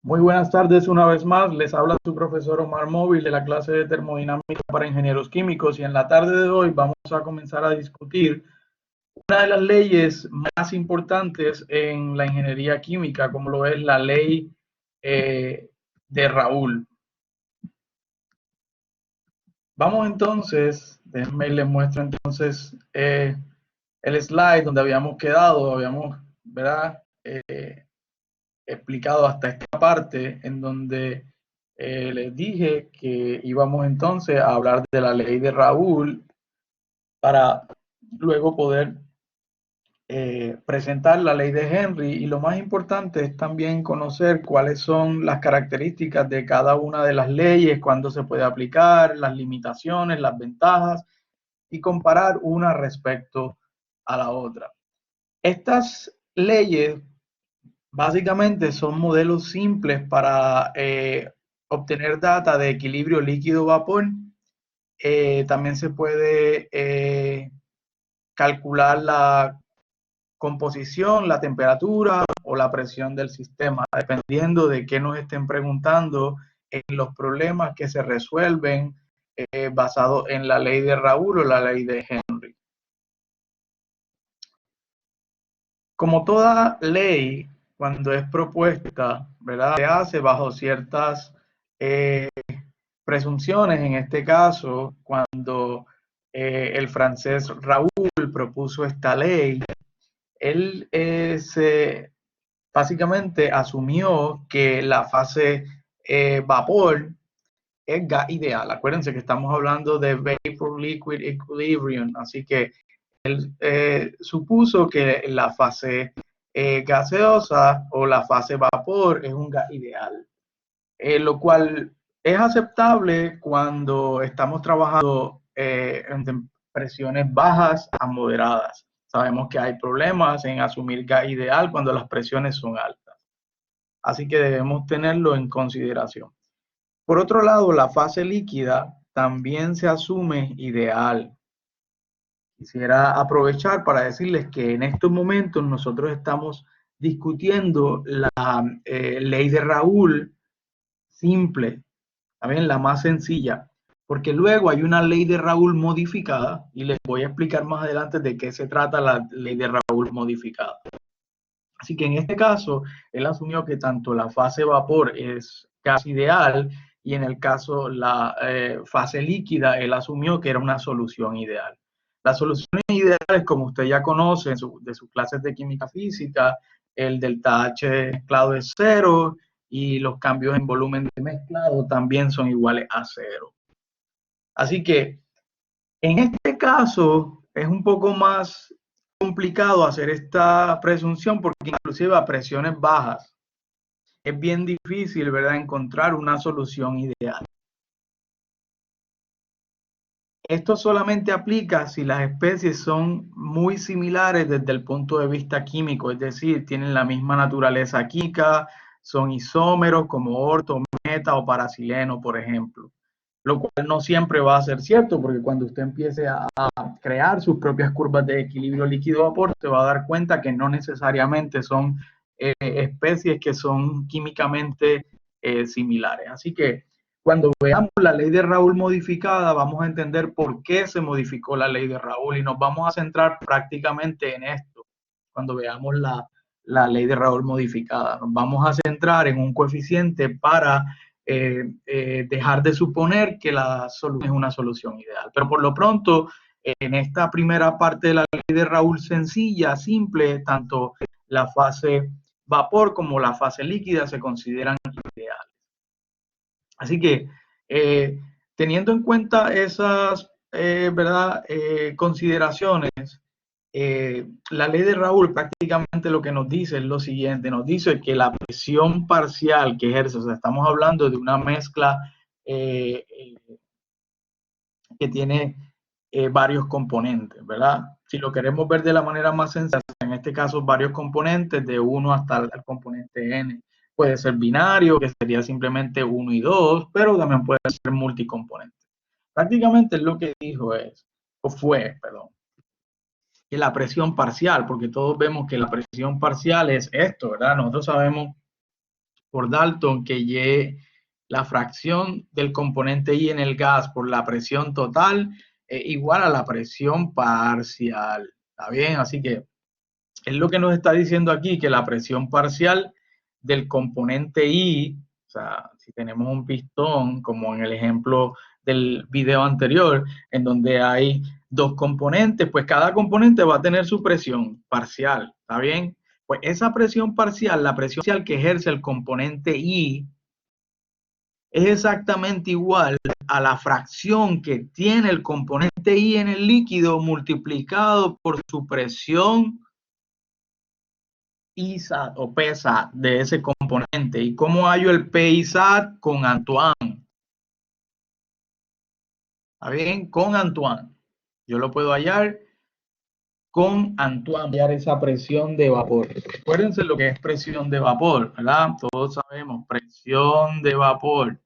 Muy buenas tardes una vez más, les habla su profesor Omar Móvil de la clase de termodinámica para ingenieros químicos y en la tarde de hoy vamos a comenzar a discutir una de las leyes más importantes en la ingeniería química, como lo es la ley de Raoul. Vamos entonces, déjenme les muestro entonces el slide donde habíamos quedado, ¿verdad? Explicado hasta esta parte en donde les dije que íbamos entonces a hablar de la ley de Raoul para luego poder presentar la ley de Henry, y lo más importante es también conocer cuáles son las características de cada una de las leyes, cuándo se puede aplicar, las limitaciones, las ventajas y comparar una respecto a la otra. Estas leyes básicamente son modelos simples para obtener data de equilibrio líquido-vapor. También se puede calcular la composición, la temperatura o la presión del sistema, dependiendo de qué nos estén preguntando en los problemas que se resuelven basados en la ley de Raoul o la ley de Henry. Como toda ley, cuando es propuesta, ¿verdad? Se hace bajo ciertas presunciones. En este caso, cuando el francés Raoul propuso esta ley, él básicamente asumió que la fase vapor es gas ideal. Acuérdense que estamos hablando de vapor-liquid equilibrium, así que él supuso que la fase gaseosa o la fase vapor es un gas ideal, lo cual es aceptable cuando estamos trabajando en presiones bajas a moderadas. Sabemos que hay problemas en asumir gas ideal cuando las presiones son altas, así que debemos tenerlo en consideración. Por otro lado, la fase líquida también se asume ideal. Quisiera aprovechar para decirles que en estos momentos nosotros estamos discutiendo la ley de Raoul simple, también la más sencilla, porque luego hay una ley de Raoul modificada y les voy a explicar más adelante de qué se trata la ley de Raoul modificada. Así que en este caso, él asumió que tanto la fase vapor es gas ideal y en el caso la fase líquida, él asumió que era una solución ideal. Las soluciones ideales, como usted ya conoce de sus clases de química física, el delta H mezclado es cero y los cambios en volumen de mezclado también son iguales a cero. Así que en este caso es un poco más complicado hacer esta presunción porque inclusive a presiones bajas es bien difícil, ¿verdad?, encontrar una solución ideal. Esto solamente aplica si las especies son muy similares desde el punto de vista químico, es decir, tienen la misma naturaleza química, son isómeros como orto, meta o parasileno, por ejemplo. Lo cual no siempre va a ser cierto, porque cuando usted empiece a crear sus propias curvas de equilibrio líquido-vapor, se va a dar cuenta que no necesariamente son especies que son químicamente similares. Así que cuando veamos la ley de Raoul modificada, vamos a entender por qué se modificó la ley de Raoul y nos vamos a centrar prácticamente en esto. Cuando veamos la ley de Raoul modificada, nos vamos a centrar en un coeficiente para dejar de suponer que la solución es una solución ideal. Pero por lo pronto, en esta primera parte de la ley de Raoul sencilla, simple, tanto la fase vapor como la fase líquida se consideran ideales. Así que, teniendo en cuenta esas consideraciones, la ley de Raoul prácticamente lo que nos dice es lo siguiente, nos dice que la presión parcial que ejerce, o sea, estamos hablando de una mezcla que tiene varios componentes, ¿verdad? Si lo queremos ver de la manera más sencilla, en este caso varios componentes de 1 hasta el componente n. Puede ser binario, que sería simplemente 1 y 2, pero también puede ser multicomponente. Prácticamente lo que dijo perdón, que la presión parcial, porque todos vemos que la presión parcial es esto, ¿verdad? Nosotros sabemos por Dalton que Y, la fracción del componente I en el gas por la presión total es igual a la presión parcial. ¿Está bien? Así que es lo que nos está diciendo aquí, que la presión parcial del componente I, o sea, si tenemos un pistón, como en el ejemplo del video anterior, en donde hay dos componentes, pues cada componente va a tener su presión parcial, ¿está bien? Pues esa presión parcial, la presión parcial que ejerce el componente I, es exactamente igual a la fracción que tiene el componente I en el líquido multiplicado por su presión ISAT o PSAT de ese componente. ¿Y cómo hallo el PISAT? Con Antoine. ¿Está bien? Con Antoine. Yo lo puedo hallar con Antoine, hallar esa presión de vapor. Acuérdense lo que es presión de vapor, ¿verdad? Todos sabemos, presión de vapor.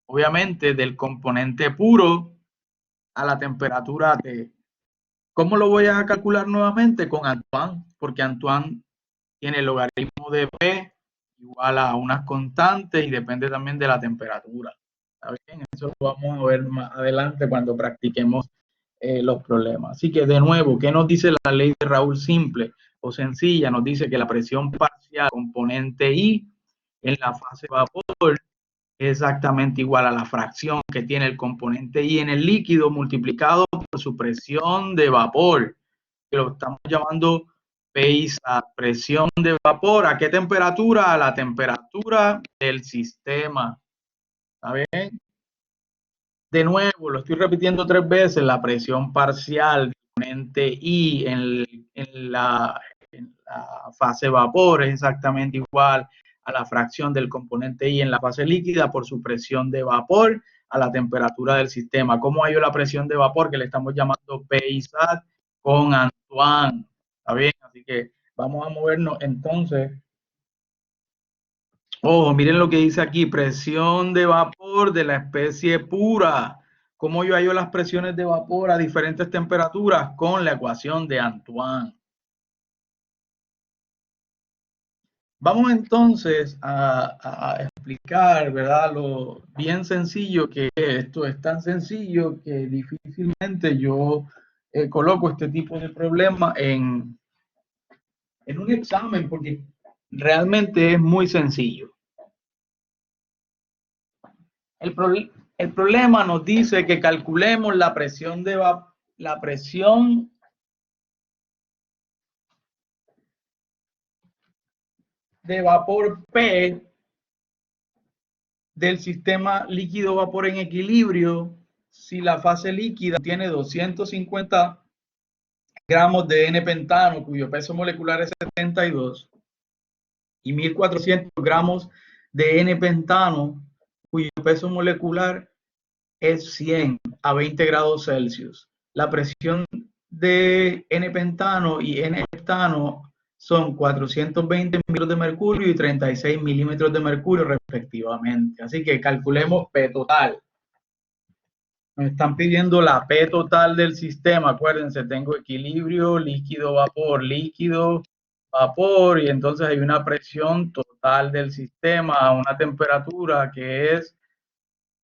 Obviamente del componente puro a la temperatura T. ¿Cómo lo voy a calcular nuevamente? Con Antoine, porque Antoine tiene el logaritmo de P igual a unas constantes y depende también de la temperatura. ¿Está bien? Eso lo vamos a ver más adelante cuando practiquemos los problemas. Así que de nuevo, ¿qué nos dice la ley de Raoul simple o sencilla? Nos dice que la presión parcial componente I en la fase vapor es exactamente igual a la fracción que tiene el componente I en el líquido multiplicado por su presión de vapor, que lo estamos llamando PISA, presión de vapor. ¿A qué temperatura? A la temperatura del sistema. ¿Está bien? De nuevo, lo estoy repitiendo 3 veces, la presión parcial del componente I en la fase vapor es exactamente igual a la fracción del componente I en la fase líquida por su presión de vapor a la temperatura del sistema. ¿Cómo hallo la presión de vapor? Que le estamos llamando PISAT con Antoine. ¿Está bien? Así que vamos a movernos entonces. Ojo, miren lo que dice aquí, presión de vapor de la especie pura. ¿Cómo yo hallo las presiones de vapor a diferentes temperaturas? Con la ecuación de Antoine. Vamos entonces a explicar, ¿verdad? Lo bien sencillo que esto es tan sencillo que difícilmente yo coloco este tipo de problema en un examen porque realmente es muy sencillo. El problema nos dice que calculemos la presión de vapor P del sistema líquido-vapor en equilibrio si la fase líquida tiene 250 gramos de N-pentano, cuyo peso molecular es 72, y 1400 gramos de N-pentano, cuyo peso molecular es 100 a 20 grados Celsius. La presión de N-pentano y N-heptano son 420 milímetros de mercurio y 36 milímetros de mercurio respectivamente. Así que calculemos P total. Me están pidiendo la P total del sistema. Acuérdense, tengo equilibrio, líquido, vapor, y entonces hay una presión total del sistema a una temperatura que es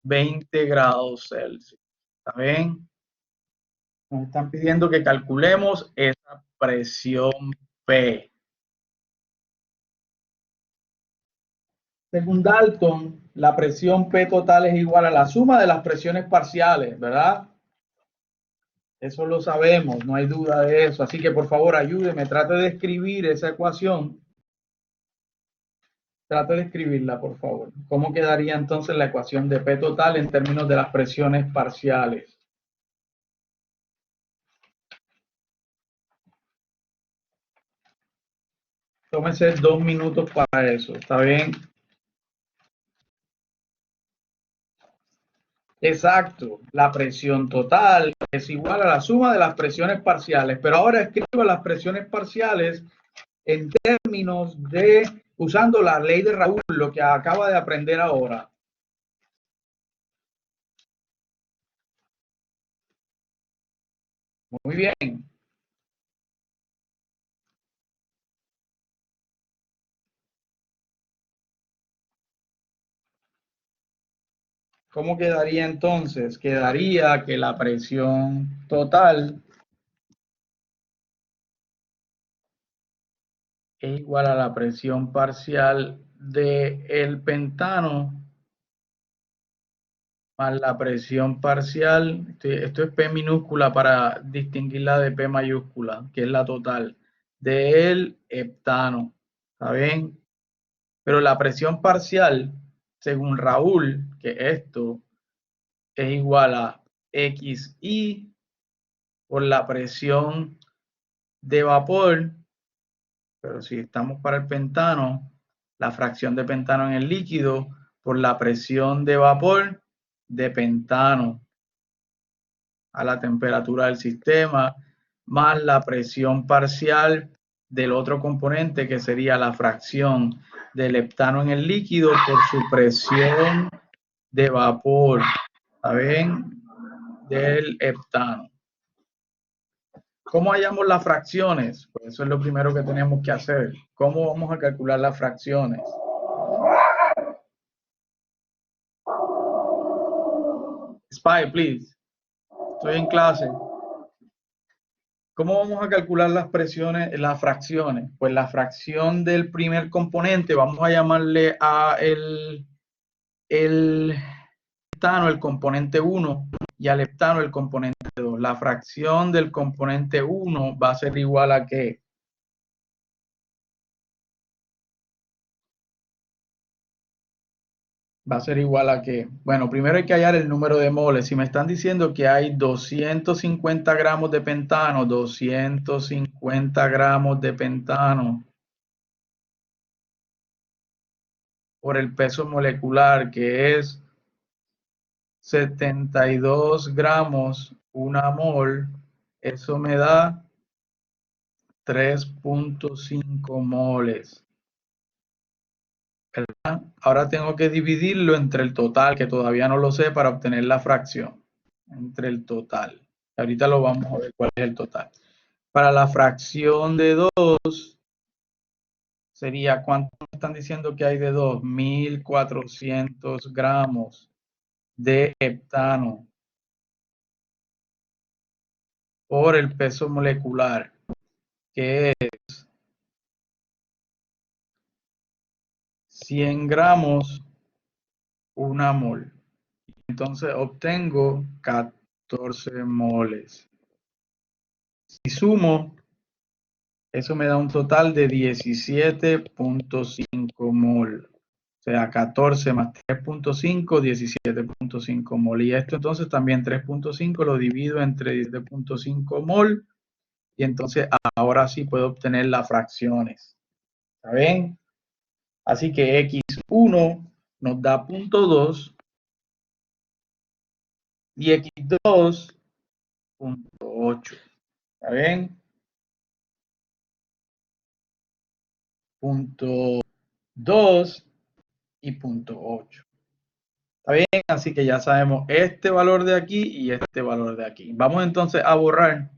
20 grados Celsius. ¿Está bien? Nos están pidiendo que calculemos esa presión P. Según Dalton, la presión P total es igual a la suma de las presiones parciales, ¿verdad? Eso lo sabemos, no hay duda de eso. Así que por favor ayúdeme, trate de escribir esa ecuación. Trate de escribirla, por favor. ¿Cómo quedaría entonces la ecuación de P total en términos de las presiones parciales? Tómese 2 minutos para eso, ¿está bien? Exacto, la presión total es igual a la suma de las presiones parciales, pero ahora escribo las presiones parciales en términos de, usando la ley de Raoul, lo que acaba de aprender ahora. Muy bien. ¿Cómo quedaría entonces? Quedaría que la presión total es igual a la presión parcial del pentano más la presión parcial, esto es P minúscula para distinguirla de P mayúscula, que es la total, del heptano. ¿Está bien? Pero la presión parcial, según Raúl, que esto es igual a XI por la presión de vapor, pero si estamos para el pentano, la fracción de pentano en el líquido por la presión de vapor de pentano a la temperatura del sistema, más la presión parcial del otro componente, que sería la fracción del heptano en el líquido por su presión de vapor, ¿saben? Del heptano. ¿Cómo hallamos las fracciones? Pues eso es lo primero que tenemos que hacer. ¿Cómo vamos a calcular las fracciones? Spy, please. Estoy en clase. ¿Cómo vamos a calcular las presiones, las fracciones? Pues la fracción del primer componente, vamos a llamarle a el heptano el componente 1 y al heptano el componente 2. La fracción del componente 1 va a ser igual a ¿qué? Va a ser igual a ¿qué? Bueno, primero hay que hallar el número de moles. Si me están diciendo que hay 250 gramos de pentano, 250 gramos de pentano por el peso molecular, que es 72 gramos, una mol, eso me da 3.5 moles, ¿verdad? Ahora tengo que dividirlo entre el total, que todavía no lo sé, para obtener la fracción, entre el total. Ahorita lo vamos a ver cuál es el total. Para la fracción de 2, sería, ¿cuánto me están diciendo que hay de 2? 1400 gramos de heptano por el peso molecular, que es 100 gramos, una mol. Entonces obtengo 14 moles. Si sumo, eso me da un total de 17.5 mol. O sea, 14 más 3.5, 17.5 mol. Y esto entonces también 3.5 lo divido entre 17.5 mol. Y entonces ahora sí puedo obtener las fracciones. ¿Está bien? Así que X1 nos da 0.2 y X2 0.8. ¿Está bien? 0.2 y 0.8. ¿Está bien? Así que ya sabemos este valor de aquí y este valor de aquí. Vamos entonces a borrar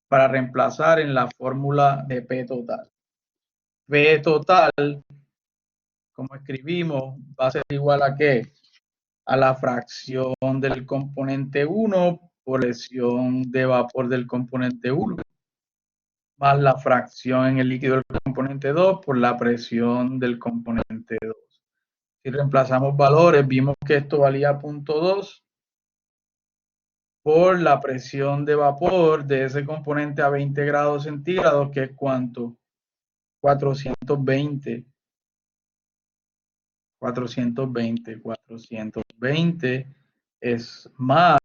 para reemplazar en la fórmula de P total. P total, como escribimos, va a ser igual a ¿qué? A la fracción del componente 1 por presión de vapor del componente 1, más la fracción en el líquido del componente 2 por la presión del componente 2. Si reemplazamos valores, vimos que esto valía 0.2 por la presión de vapor de ese componente a 20 grados centígrados, que es ¿cuánto? 420. 420 es más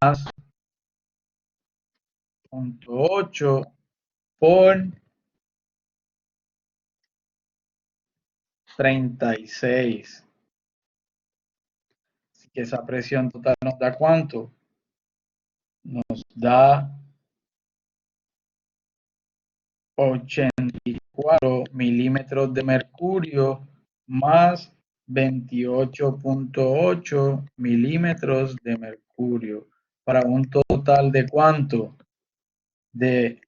0.8 por 36. Así que esa presión total nos da ¿cuánto? Nos da 84 milímetros de mercurio más 28.8 milímetros de mercurio, para un total de ¿cuánto? De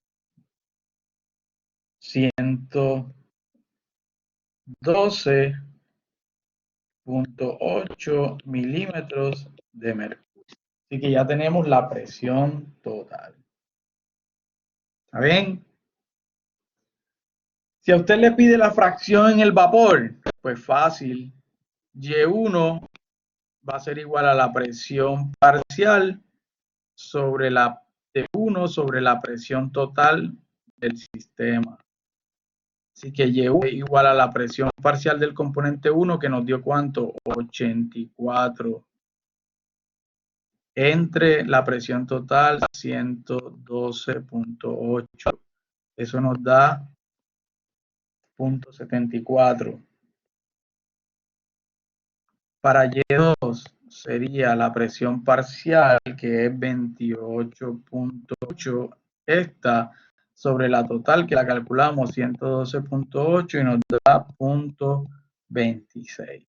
112.8 milímetros de mercurio. Así que ya tenemos la presión total. ¿Está bien? Si a usted le pide la fracción en el vapor, pues fácil. Y1 va a ser igual a la presión parcial sobre la T1 sobre la presión total del sistema. Así que Y1 es igual a la presión parcial del componente 1, que nos dio ¿cuánto? 84. Entre la presión total, 112.8. Eso nos da 0.74. Para Y2 sería la presión parcial, que es 28.8, esta sobre la total, que la calculamos 112.8 y nos da 0.26.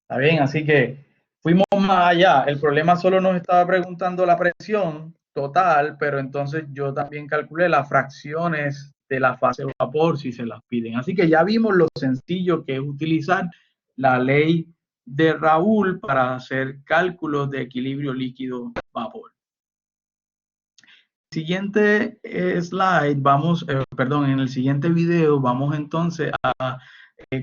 ¿Está bien? Así que fuimos más allá. El problema solo nos estaba preguntando la presión total, pero entonces yo también calculé las fracciones de la fase de vapor si se las piden. Así que ya vimos lo sencillo que es utilizar la ley de Raoult para hacer cálculos de equilibrio líquido-vapor. Siguiente slide, en el siguiente video vamos entonces a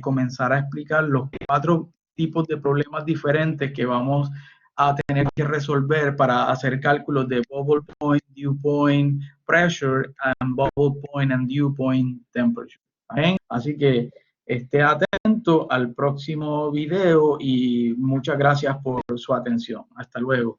comenzar a explicar los 4 tipos de problemas diferentes que vamos a tener que resolver para hacer cálculos de bubble point, dew point pressure, and bubble point and dew point temperature. ¿Bien? Así que esté atento al próximo video y muchas gracias por su atención. Hasta luego.